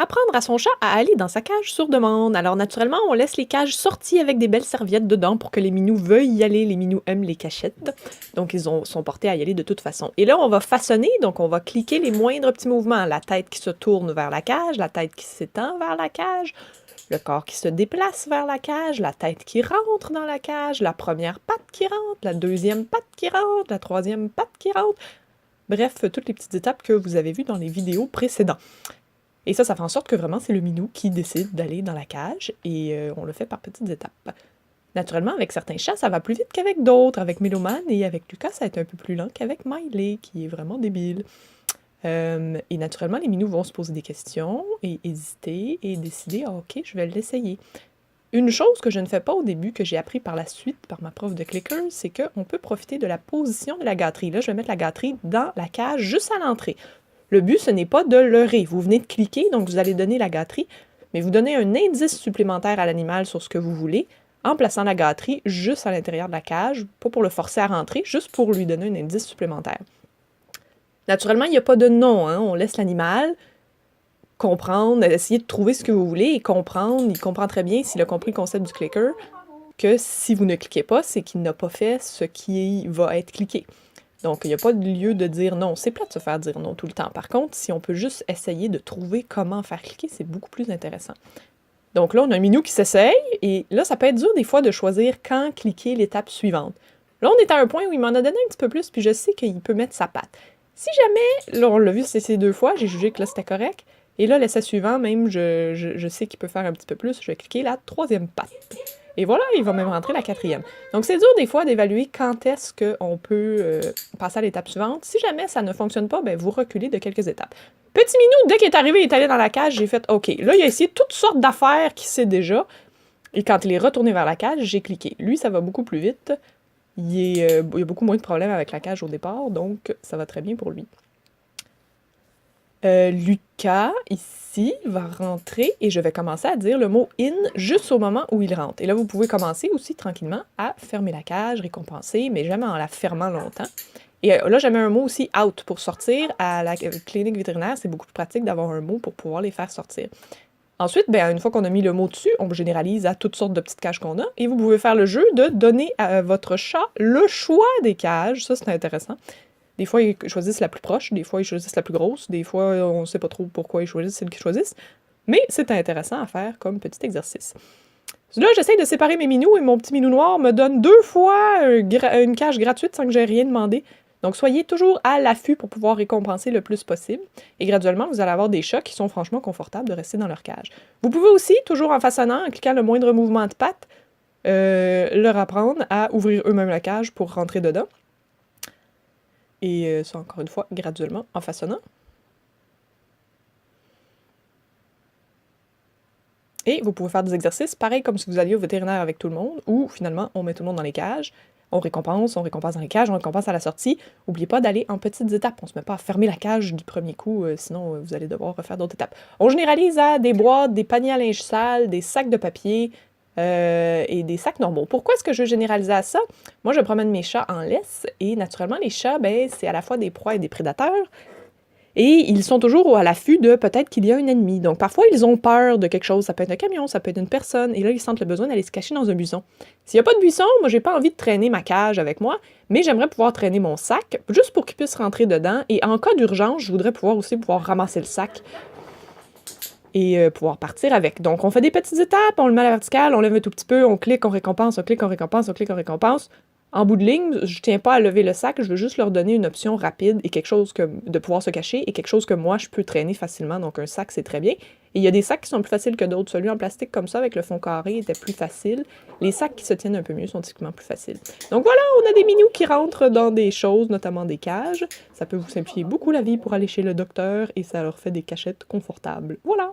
Apprendre à son chat à aller dans sa cage sur demande. Alors naturellement, on laisse les cages sorties avec des belles serviettes dedans pour que les minous veuillent y aller. Les minous aiment les cachettes, donc sont portés à y aller de toute façon. Et là, on va façonner, donc on va cliquer les moindres petits mouvements. La tête qui se tourne vers la cage, la tête qui s'étend vers la cage, le corps qui se déplace vers la cage, la tête qui rentre dans la cage, la première patte qui rentre, la deuxième patte qui rentre, la troisième patte qui rentre. Bref, toutes les petites étapes que vous avez vues dans les vidéos précédentes. Et ça fait en sorte que vraiment c'est le minou qui décide d'aller dans la cage et on le fait par petites étapes. Naturellement, avec certains chats, ça va plus vite qu'avec d'autres. Avec Méloman et avec Lucas, ça va être un peu plus lent qu'avec Miley, qui est vraiment débile. Et naturellement, les minous vont se poser des questions et hésiter et décider « Ah, ok, je vais l'essayer ». Une chose que je ne fais pas au début, que j'ai appris par la suite par ma prof de clicker, c'est qu'on peut profiter de la position de la gâterie. Là, je vais mettre la gâterie dans la cage juste à l'entrée. Le but, ce n'est pas de leurrer. Vous venez de cliquer, donc vous allez donner la gâterie, mais vous donnez un indice supplémentaire à l'animal sur ce que vous voulez, en plaçant la gâterie juste à l'intérieur de la cage, pas pour le forcer à rentrer, juste pour lui donner un indice supplémentaire. Naturellement, il n'y a pas de non, hein? On laisse l'animal comprendre, essayer de trouver ce que vous voulez et comprendre. Il comprend très bien, s'il a compris le concept du clicker, que si vous ne cliquez pas, c'est qu'il n'a pas fait ce qui va être cliqué. Donc, il n'y a pas de lieu de dire non. C'est plate de se faire dire non tout le temps. Par contre, si on peut juste essayer de trouver comment faire cliquer, c'est beaucoup plus intéressant. Donc là, on a un minou qui s'essaye, et là, ça peut être dur des fois de choisir quand cliquer l'étape suivante. Là, on est à un point où il m'en a donné un petit peu plus, puis je sais qu'il peut mettre sa patte. Si jamais, là, on l'a vu ces 2 fois, j'ai jugé que là, c'était correct, et là, l'essai suivant, même, je sais qu'il peut faire un petit peu plus, je vais cliquer la 3e patte. Et voilà, il va même rentrer la 4e. Donc, c'est dur des fois d'évaluer quand est-ce qu'on peut passer à l'étape suivante. Si jamais ça ne fonctionne pas, ben, vous reculez de quelques étapes. Petit minou, dès qu'il est arrivé, il est allé dans la cage, j'ai fait « OK ». Là, il a essayé toutes sortes d'affaires qu'il sait déjà. Et quand il est retourné vers la cage, j'ai cliqué. Lui, ça va beaucoup plus vite. Il y a beaucoup moins de problèmes avec la cage au départ, donc ça va très bien pour lui. Lucas, ici, va rentrer et je vais commencer à dire le mot « in » juste au moment où il rentre. Et là, vous pouvez commencer aussi tranquillement à fermer la cage, récompenser, mais jamais en la fermant longtemps. Et là, j'ai mis un mot aussi « out » pour sortir. À la clinique vétérinaire, c'est beaucoup plus pratique d'avoir un mot pour pouvoir les faire sortir. Ensuite, ben, une fois qu'on a mis le mot dessus, on généralise à toutes sortes de petites cages qu'on a. Et vous pouvez faire le jeu de donner à votre chat le choix des cages. Ça, c'est intéressant. Des fois, ils choisissent la plus proche, des fois, ils choisissent la plus grosse, des fois, on ne sait pas trop pourquoi ils choisissent celle qu'ils choisissent. Mais c'est intéressant à faire comme petit exercice. Là, j'essaye de séparer mes minous et mon petit minou noir me donne 2 fois une cage gratuite sans que j'aie rien demandé. Donc, soyez toujours à l'affût pour pouvoir récompenser le plus possible. Et graduellement, vous allez avoir des chats qui sont franchement confortables de rester dans leur cage. Vous pouvez aussi, toujours en façonnant, en cliquant le moindre mouvement de patte, leur apprendre à ouvrir eux-mêmes la cage pour rentrer dedans. Et ça, encore une fois, graduellement, en façonnant. Et vous pouvez faire des exercices, pareil comme si vous alliez au vétérinaire avec tout le monde, où finalement, on met tout le monde dans les cages, on récompense dans les cages, on récompense à la sortie. N'oubliez pas d'aller en petites étapes. On se met pas à fermer la cage du premier coup, sinon vous allez devoir refaire d'autres étapes. On généralise à des boîtes, des paniers à linge sale, des sacs de papier, et des sacs normaux. Pourquoi est-ce que je veux généraliser à ça? Moi, je promène mes chats en laisse, et naturellement, les chats, ben, c'est à la fois des proies et des prédateurs, et ils sont toujours à l'affût de peut-être qu'il y a un ennemi. Donc, parfois, ils ont peur de quelque chose. Ça peut être un camion, ça peut être une personne, et là, ils sentent le besoin d'aller se cacher dans un buisson. S'il n'y a pas de buisson, moi, j'ai pas envie de traîner ma cage avec moi, mais j'aimerais pouvoir traîner mon sac, juste pour qu'ils puissent rentrer dedans, et en cas d'urgence, je voudrais pouvoir ramasser le sac, et pouvoir partir avec. Donc, on fait des petites étapes, on le met à la verticale, on lève un tout petit peu, on clique, on récompense, on clique, on récompense, on clique, on récompense. En bout de ligne, je tiens pas à lever le sac, je veux juste leur donner une option rapide et quelque chose de pouvoir se cacher et quelque chose que moi, je peux traîner facilement. Donc, un sac, c'est très bien. Et il y a des sacs qui sont plus faciles que d'autres. Celui en plastique comme ça, avec le fond carré, était plus facile. Les sacs qui se tiennent un peu mieux sont typiquement plus faciles. Donc voilà, on a des minous qui rentrent dans des choses, notamment des cages. Ça peut vous simplifier beaucoup la vie pour aller chez le docteur et ça leur fait des cachettes confortables. Voilà!